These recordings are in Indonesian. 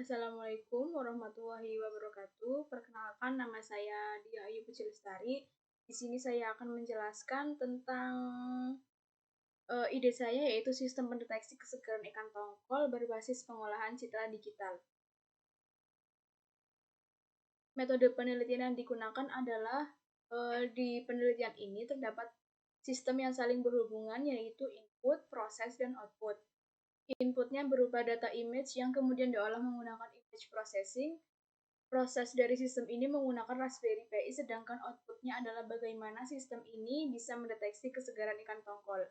Assalamualaikum warahmatullahi wabarakatuh. Perkenalkan, nama saya Dia Ayu Puji Lestari. Di sini saya akan menjelaskan tentang ide saya, yaitu sistem pendeteksi kesegaran ikan tongkol berbasis pengolahan citra digital. Metode penelitian yang digunakan adalah di penelitian ini terdapat sistem yang saling berhubungan, yaitu input, proses, dan output. Inputnya berupa data image yang kemudian diolah menggunakan image processing. Proses dari sistem ini menggunakan Raspberry Pi, sedangkan outputnya adalah bagaimana sistem ini bisa mendeteksi kesegaran ikan tongkol.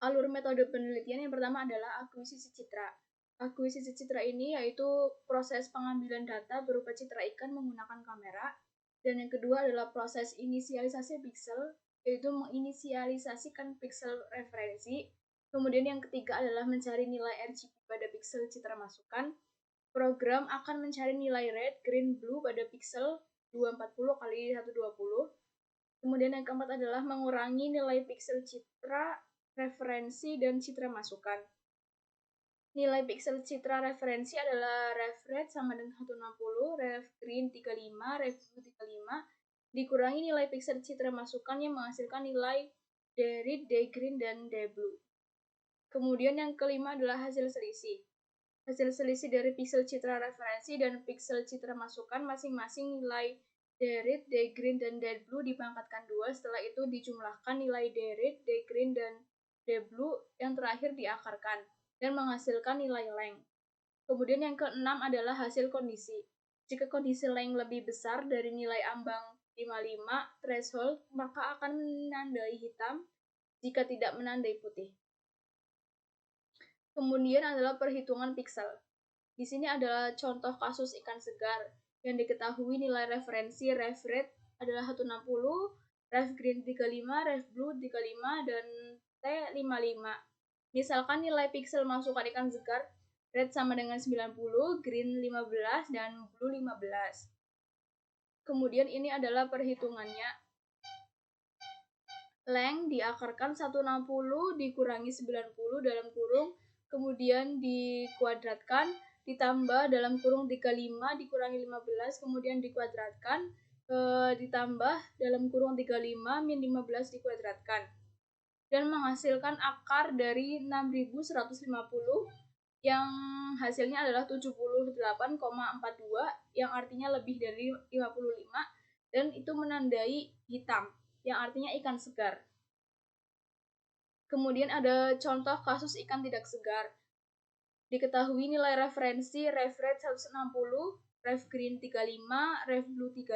Alur metode penelitian yang pertama adalah akuisisi citra. Akuisisi citra ini yaitu proses pengambilan data berupa citra ikan menggunakan kamera. Dan yang kedua adalah proses inisialisasi piksel, yaitu menginisialisasikan piksel referensi. Kemudian yang ketiga adalah mencari nilai RGB pada piksel citra masukan. Program akan mencari nilai red, green, blue pada piksel 240 kali 120. Kemudian yang keempat adalah mengurangi nilai piksel citra referensi dan citra masukan. Nilai piksel citra referensi adalah ref red sama dengan 160, ref green 35, ref blue 35, dikurangi nilai piksel citra masukan yang menghasilkan nilai D red, D green, dan D blue. Kemudian yang kelima adalah hasil selisih. Hasil selisih dari piksel citra referensi dan piksel citra masukan masing-masing nilai D red, D green, dan D blue dipangkatkan 2. Setelah itu dijumlahkan nilai D red, D green, dan D blue yang terakhir diakarkan dan menghasilkan nilai length. Kemudian yang keenam adalah hasil kondisi. Jika kondisi length lebih besar dari nilai ambang 55 threshold, maka akan menandai hitam jika tidak menandai putih. Kemudian adalah perhitungan piksel. Di sini adalah contoh kasus ikan segar yang diketahui nilai referensi ref red adalah 160, ref green 35, ref blue 35, dan T 55. Misalkan nilai piksel masukan ikan segar red sama dengan 90, green 15, dan blue 15. Kemudian ini adalah perhitungannya. Length diakarkan 160 dikurangi 90 dalam kurung, kemudian dikuadratkan, ditambah dalam kurung 35 dikurangi 15, kemudian dikuadratkan, ditambah dalam kurung 35 min 15 dikuadratkan, dan menghasilkan akar dari 6150 yang hasilnya adalah 78,42, yang artinya lebih dari 55, dan itu menandai hitam, yang artinya ikan segar. Kemudian ada contoh kasus ikan tidak segar. Diketahui nilai referensi ref red 160, ref green 35, ref blue 35,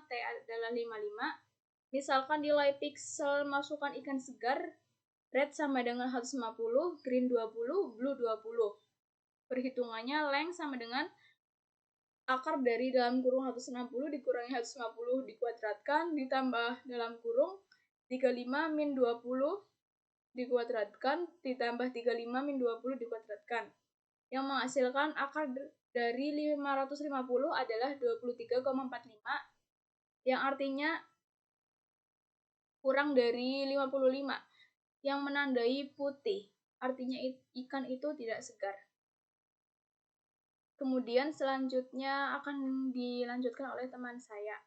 T adalah 55. Misalkan nilai piksel masukan ikan segar red sama dengan 150, green 20, blue 20. Perhitungannya length sama dengan akar dari dalam kurung 160 dikurangi 150 dikuadratkan, ditambah dalam kurung 35 min 20 dikuadratkan, ditambah 35 min 20 dikuadratkan, yang menghasilkan akar dari 550 adalah 23,45, yang artinya kurang dari 55, yang menandai putih, artinya ikan itu tidak segar. Kemudian selanjutnya akan dilanjutkan oleh teman saya.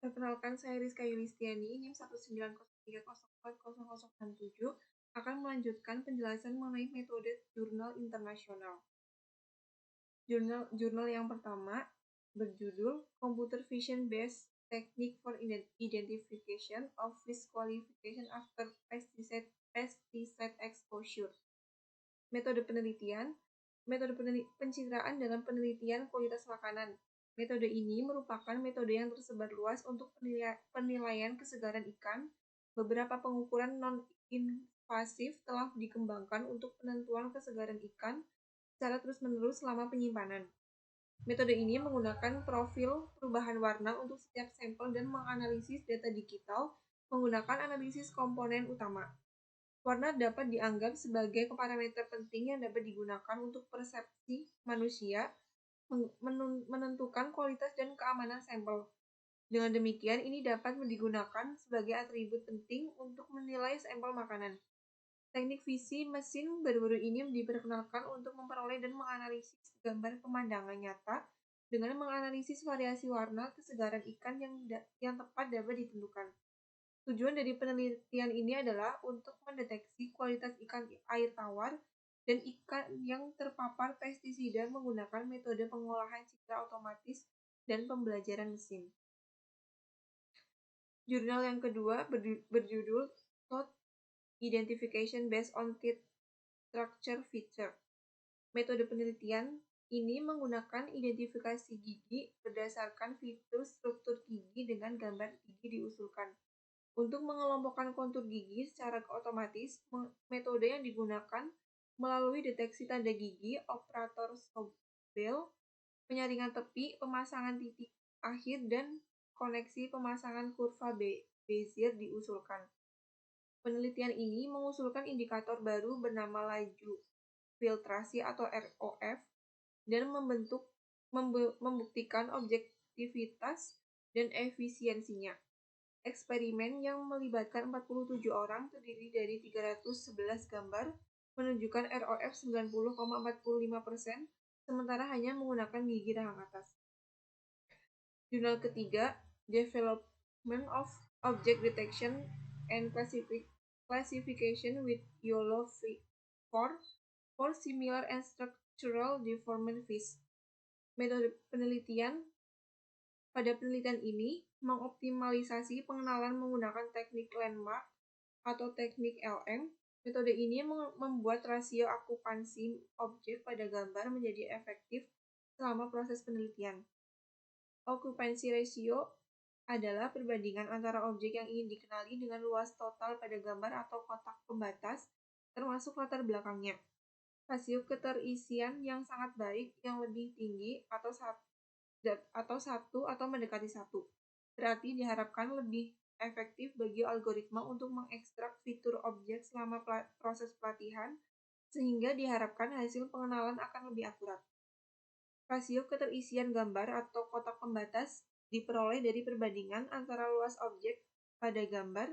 Perkenalkan, saya Rizka Yulistiani, NIM 19030400067, akan melanjutkan penjelasan mengenai metode jurnal internasional. Jurnal yang pertama berjudul Computer Vision Based Technique for Identification of Fish Qualification After Pesticide Exposure. Metode pencitraan dalam penelitian kualitas makanan. Metode ini merupakan metode yang tersebar luas untuk penilaian kesegaran ikan. Beberapa pengukuran non-invasif telah dikembangkan untuk penentuan kesegaran ikan secara terus-menerus selama penyimpanan. Metode ini menggunakan profil perubahan warna untuk setiap sampel dan menganalisis data digital menggunakan analisis komponen utama. Warna dapat dianggap sebagai parameter penting yang dapat digunakan untuk persepsi manusia menentukan kualitas dan keamanan sampel. Dengan demikian, ini dapat digunakan sebagai atribut penting untuk menilai sampel makanan. Teknik visi mesin baru-baru ini diperkenalkan untuk memperoleh dan menganalisis gambar pemandangan nyata dengan menganalisis variasi warna kesegaran ikan yang tepat dapat ditentukan. Tujuan dari penelitian ini adalah untuk mendeteksi kualitas ikan air tawar dan ikan yang terpapar pestisida menggunakan metode pengolahan citra otomatis dan pembelajaran mesin. Jurnal yang kedua berjudul Thought Identification Based on Teeth Structure Feature. Metode penelitian ini menggunakan identifikasi gigi berdasarkan fitur struktur gigi dengan gambar gigi diusulkan. Untuk mengelompokkan kontur gigi secara otomatis, metode yang digunakan melalui deteksi tanda gigi, operator Sobel, penyaringan tepi, pemasangan titik akhir, dan koneksi pemasangan kurva Bezier diusulkan. Penelitian ini mengusulkan indikator baru bernama laju filtrasi atau ROF dan membuktikan objektivitas dan efisiensinya. Eksperimen yang melibatkan 47 orang terdiri dari 311 gambar menunjukkan ROF 90,45%, sementara hanya menggunakan gigi rahang atas. Jurnal ketiga, Development of Object Detection and Classification with YOLO for Similar and Structural Deformant Fish. Metode penelitian pada penelitian ini mengoptimalisasi pengenalan menggunakan teknik landmark atau teknik LM. Metode ini membuat rasio akupansi objek pada gambar menjadi efektif selama proses penelitian. Occupancy ratio adalah perbandingan antara objek yang ingin dikenali dengan luas total pada gambar atau kotak pembatas, termasuk latar belakangnya. Rasio keterisian yang sangat baik yang lebih tinggi atau satu atau mendekati satu. Berarti diharapkan lebih efektif bagi algoritma untuk mengekstrak fitur objek selama proses pelatihan, sehingga diharapkan hasil pengenalan akan lebih akurat. Rasio keterisian gambar atau kotak pembatas diperoleh dari perbandingan antara luas objek pada gambar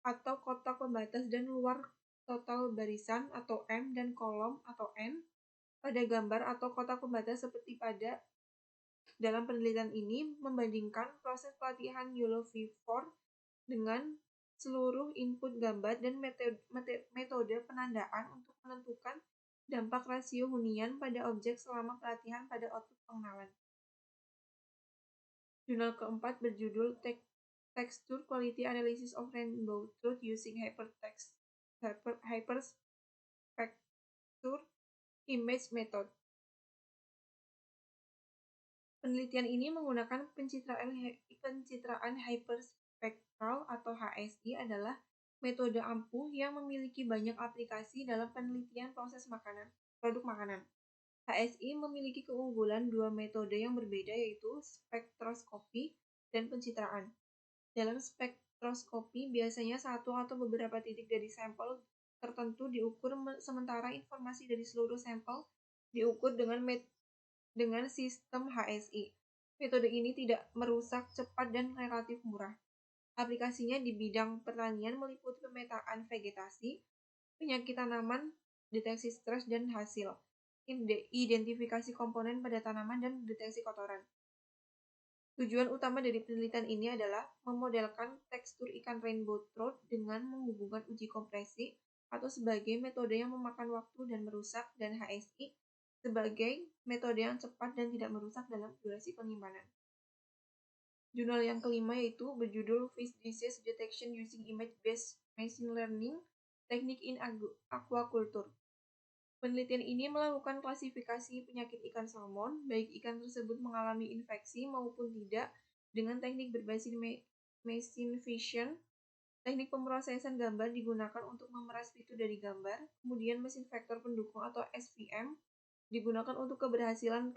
atau kotak pembatas dan luar total barisan atau M dan kolom atau N pada gambar atau kotak pembatas seperti pada dalam penelitian ini membandingkan proses pelatihan YOLO V4 dengan seluruh input gambar dan metode penandaan untuk menentukan dampak rasio hunian pada objek selama pelatihan pada output pengenalan. Jurnal keempat berjudul Texture Quality Analysis of Rainbow Trout Using Hyperspecture Image Method. Penelitian ini menggunakan pencitraan hyperspektral atau HSI adalah metode ampuh yang memiliki banyak aplikasi dalam penelitian proses produk makanan. HSI memiliki keunggulan dua metode yang berbeda yaitu spektroskopi dan pencitraan. Dalam spektroskopi biasanya satu atau beberapa titik dari sampel tertentu diukur sementara informasi dari seluruh sampel diukur dengan sistem HSI. Metode ini tidak merusak, cepat, dan relatif murah. Aplikasinya di bidang pertanian meliputi pemetaan vegetasi, penyakit tanaman, deteksi stres dan hasil, identifikasi komponen pada tanaman, dan deteksi kotoran. Tujuan utama dari penelitian ini adalah memodelkan tekstur ikan rainbow trout dengan menghubungkan uji kompresi atau sebagai metode yang memakan waktu dan merusak, dan HSI sebagai metode yang cepat dan tidak merusak dalam durasi penyimpanan. Jurnal yang kelima yaitu berjudul Fish Disease Detection Using Image-Based Machine Learning Technique in Aquaculture. Penelitian ini melakukan klasifikasi penyakit ikan salmon, baik ikan tersebut mengalami infeksi maupun tidak, dengan teknik berbasis machine vision. Teknik pemrosesan gambar digunakan untuk memeras fitur dari gambar, kemudian mesin vektor pendukung atau SVM digunakan untuk keberhasilan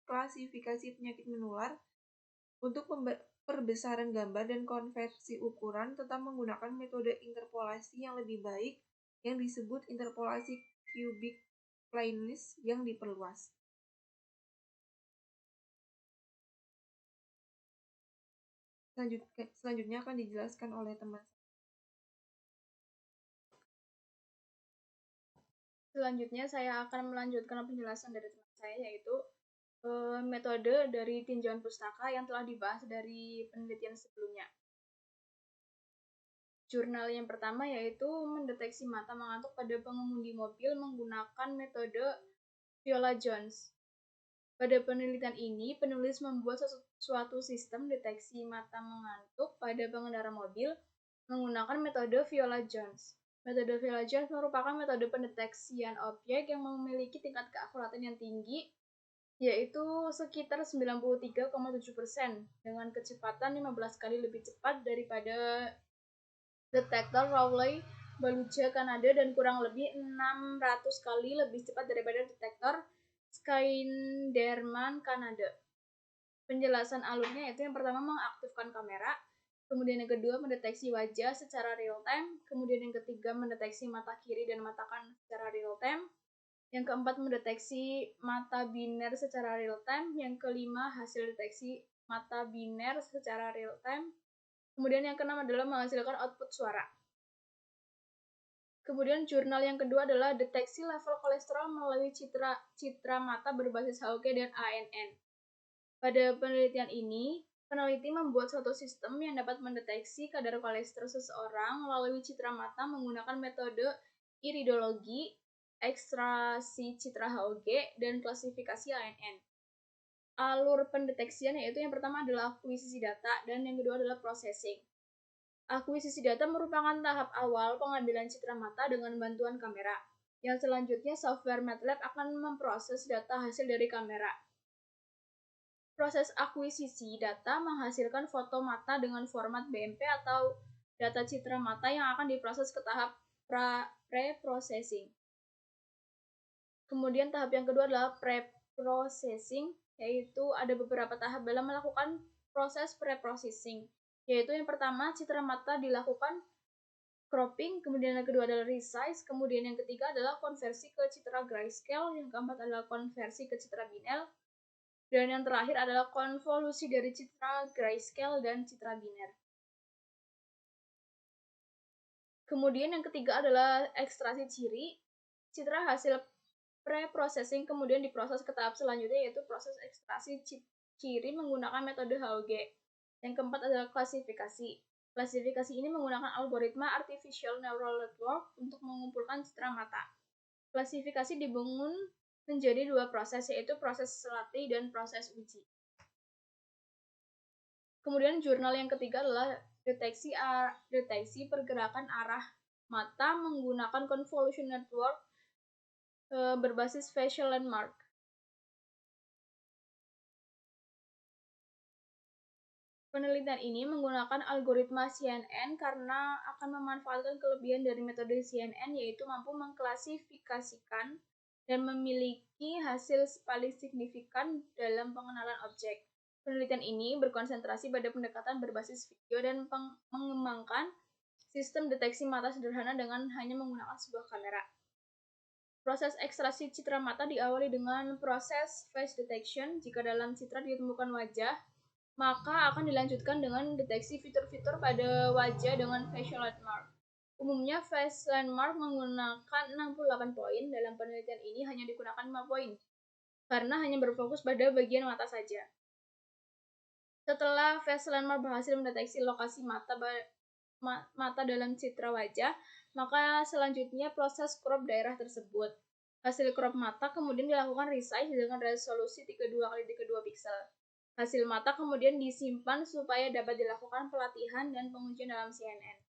klasifikasi penyakit menular. Untuk perbesaran gambar dan konversi ukuran tetap menggunakan metode interpolasi yang lebih baik yang disebut interpolasi cubic planes yang diperluas. Selanjutnya akan dijelaskan oleh teman Selanjutnya saya akan melanjutkan penjelasan dari teman saya, yaitu metode dari tinjauan pustaka yang telah dibahas dari penelitian sebelumnya. Jurnal yang pertama yaitu mendeteksi mata mengantuk pada pengemudi mobil menggunakan metode Viola-Jones. Pada penelitian ini, penulis membuat suatu sistem deteksi mata mengantuk pada pengendara mobil menggunakan metode Viola-Jones. Metode Viola-Jones merupakan metode pendeteksian objek yang memiliki tingkat keakuratan yang tinggi, yaitu sekitar 93,7% dengan kecepatan 15 kali lebih cepat daripada detektor Rowley-Baluja Kanada dan kurang lebih 600 kali lebih cepat daripada detektor Skynderman Kanada. Penjelasan alurnya yaitu yang pertama mengaktifkan kamera, kemudian yang kedua mendeteksi wajah secara real time, kemudian yang ketiga mendeteksi mata kiri dan mata kanan secara real time, yang keempat mendeteksi mata biner secara real time, yang kelima hasil deteksi mata biner secara real time, kemudian yang keenam adalah menghasilkan output suara. Kemudian jurnal yang kedua adalah deteksi level kolesterol melalui citra mata berbasis HOG dan ANN. Pada penelitian ini, peneliti membuat suatu sistem yang dapat mendeteksi kadar kolesterol seseorang melalui citra mata menggunakan metode iridologi, ekstraksi citra HOG, dan klasifikasi ANN. Alur pendeteksian yaitu yang pertama adalah akuisisi data dan yang kedua adalah processing. Akuisisi data merupakan tahap awal pengambilan citra mata dengan bantuan kamera. Yang selanjutnya, software MATLAB akan memproses data hasil dari kamera. Proses akuisisi data menghasilkan foto mata dengan format BMP atau data citra mata yang akan diproses ke tahap pre-processing. Kemudian tahap yang kedua adalah pre-processing, yaitu ada beberapa tahap dalam melakukan proses pre-processing. Yaitu yang pertama, citra mata dilakukan cropping, kemudian yang kedua adalah resize, kemudian yang ketiga adalah konversi ke citra grayscale, yang keempat adalah konversi ke citra binel, dan yang terakhir adalah konvolusi dari citra grayscale dan citra biner. Kemudian yang ketiga adalah ekstraksi ciri. Citra hasil pre-processing kemudian diproses ke tahap selanjutnya, yaitu proses ekstraksi ciri menggunakan metode HOG. Yang keempat adalah klasifikasi. Klasifikasi ini menggunakan algoritma Artificial Neural Network untuk mengumpulkan citra mata. Klasifikasi dibangun menjadi dua proses, yaitu proses latih dan proses uji. Kemudian jurnal yang ketiga adalah deteksi pergerakan arah mata menggunakan convolution network berbasis facial landmark. Penelitian ini menggunakan algoritma CNN karena akan memanfaatkan kelebihan dari metode CNN, yaitu mampu mengklasifikasikan dan memiliki hasil paling signifikan dalam pengenalan objek. Penelitian ini berkonsentrasi pada pendekatan berbasis video dan mengembangkan sistem deteksi mata sederhana dengan hanya menggunakan sebuah kamera. Proses ekstraksi citra mata diawali dengan proses face detection. Jika dalam citra ditemukan wajah, maka akan dilanjutkan dengan deteksi fitur-fitur pada wajah dengan facial landmark. Umumnya face landmark menggunakan 68 poin, dalam penelitian ini hanya digunakan 5 poin, karena hanya berfokus pada bagian mata saja. Setelah face landmark berhasil mendeteksi lokasi mata dalam citra wajah, maka selanjutnya proses crop daerah tersebut. Hasil crop mata kemudian dilakukan resize dengan resolusi 32x32 piksel. Hasil mata kemudian disimpan supaya dapat dilakukan pelatihan dan pengujian dalam CNN.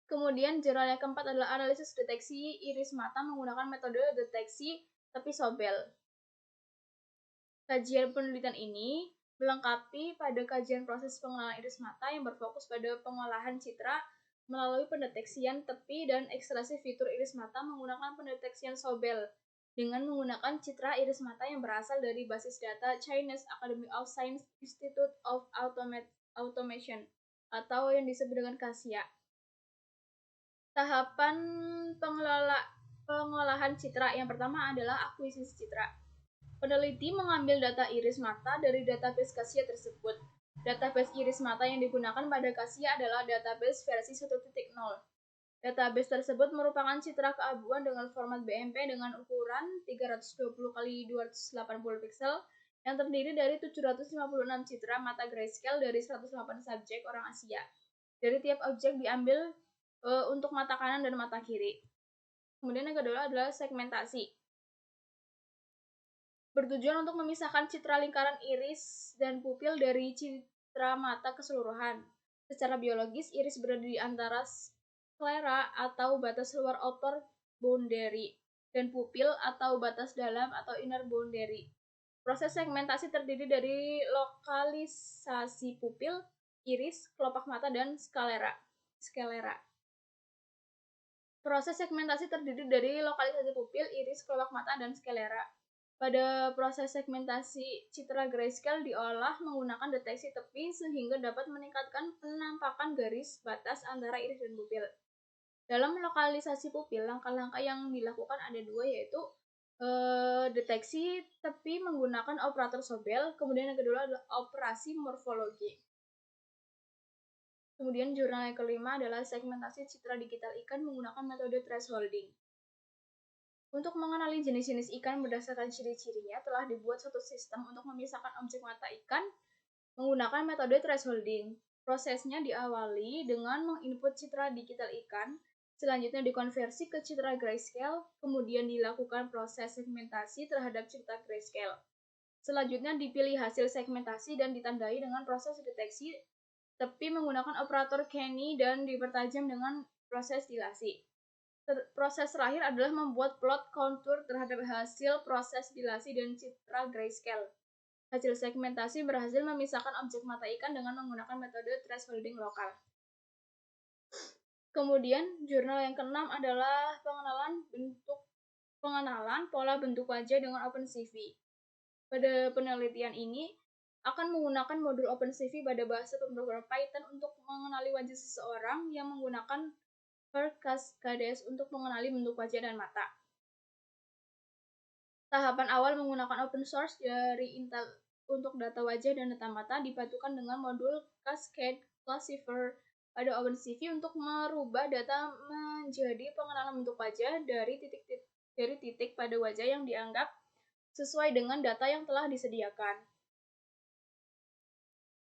Kemudian jurnal yang keempat adalah analisis deteksi iris mata menggunakan metode deteksi tepi sobel. Kajian penelitian ini melengkapi pada kajian proses pengenalan iris mata yang berfokus pada pengolahan citra melalui pendeteksian tepi dan ekstraksi fitur iris mata menggunakan pendeteksian sobel dengan menggunakan citra iris mata yang berasal dari basis data Chinese Academy of Science Institute of Automation atau yang disebut dengan CASIA. Tahapan pengolahan citra yang pertama adalah akuisisi citra. Peneliti mengambil data iris mata dari database CASIA tersebut. Database iris mata yang digunakan pada CASIA adalah database versi 1.0. Database tersebut merupakan citra keabuan dengan format BMP dengan ukuran 320 x 280 piksel yang terdiri dari 756 citra mata grayscale dari 108 subjek orang Asia. Dari tiap objek diambil untuk mata kanan dan mata kiri. Kemudian yang kedua adalah segmentasi. Bertujuan untuk memisahkan citra lingkaran iris dan pupil dari citra mata keseluruhan. Secara biologis, iris berada di antara sklera atau batas luar outer boundary dan pupil atau batas dalam atau inner boundary. Proses segmentasi terdiri dari lokalisasi pupil, iris, kelopak mata, dan sklera. Proses segmentasi terdiri dari lokalisasi pupil, iris, kelopak mata, dan sklera. Pada proses segmentasi, citra grayscale diolah menggunakan deteksi tepi sehingga dapat meningkatkan penampakan garis batas antara iris dan pupil. Dalam lokalisasi pupil, langkah-langkah yang dilakukan ada dua, yaitu deteksi tepi menggunakan operator Sobel, kemudian yang kedua adalah operasi morfologi. Kemudian jurnal yang kelima adalah segmentasi citra digital ikan menggunakan metode thresholding. Untuk mengenali jenis-jenis ikan berdasarkan ciri-cirinya, telah dibuat suatu sistem untuk memisahkan objek mata ikan menggunakan metode thresholding. Prosesnya diawali dengan menginput citra digital ikan, selanjutnya dikonversi ke citra grayscale, kemudian dilakukan proses segmentasi terhadap citra grayscale. Selanjutnya dipilih hasil segmentasi dan ditandai dengan proses deteksi tepi menggunakan operator Kenny dan dipertajam dengan proses dilasi. Proses terakhir adalah membuat plot kontur terhadap hasil proses dilasi dan citra grayscale. Hasil segmentasi berhasil memisahkan objek mata ikan dengan menggunakan metode thresholding lokal. Kemudian, jurnal yang keenam adalah pengenalan pola bentuk wajah dengan OpenCV. Pada penelitian ini, akan menggunakan modul OpenCV pada bahasa pemrograman Python untuk mengenali wajah seseorang yang menggunakan Cascades untuk mengenali bentuk wajah dan mata. Tahapan awal menggunakan open source dari Intel untuk data wajah dan data mata dipadukan dengan modul Cascade Classifier pada OpenCV untuk merubah data menjadi pengenalan bentuk wajah dari titik pada wajah yang dianggap sesuai dengan data yang telah disediakan.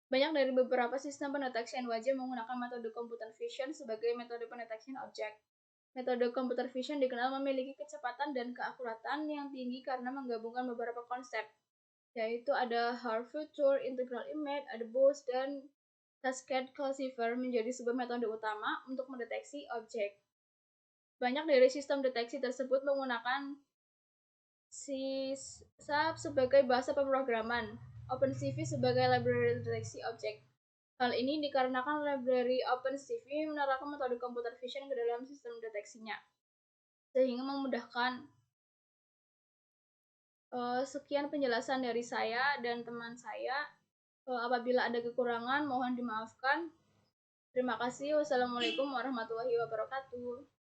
Banyak dari beberapa sistem pendeteksian wajah menggunakan metode computer vision sebagai metode pendeteksian objek. Metode computer vision dikenal memiliki kecepatan dan keakuratan yang tinggi karena menggabungkan beberapa konsep, yaitu ada Hard Feature, Integral Image, ada Bose, dan Cascade Classifier menjadi sebuah metode utama untuk mendeteksi objek. Banyak dari sistem deteksi tersebut menggunakan C# sebagai bahasa pemrograman, OpenCV sebagai library deteksi objek. Hal ini dikarenakan library OpenCV menerapkan metode computer vision ke dalam sistem deteksinya, sehingga memudahkan. Sekian penjelasan dari saya dan teman saya. Apabila ada kekurangan, mohon dimaafkan. Terima kasih. Wassalamualaikum warahmatullahi wabarakatuh.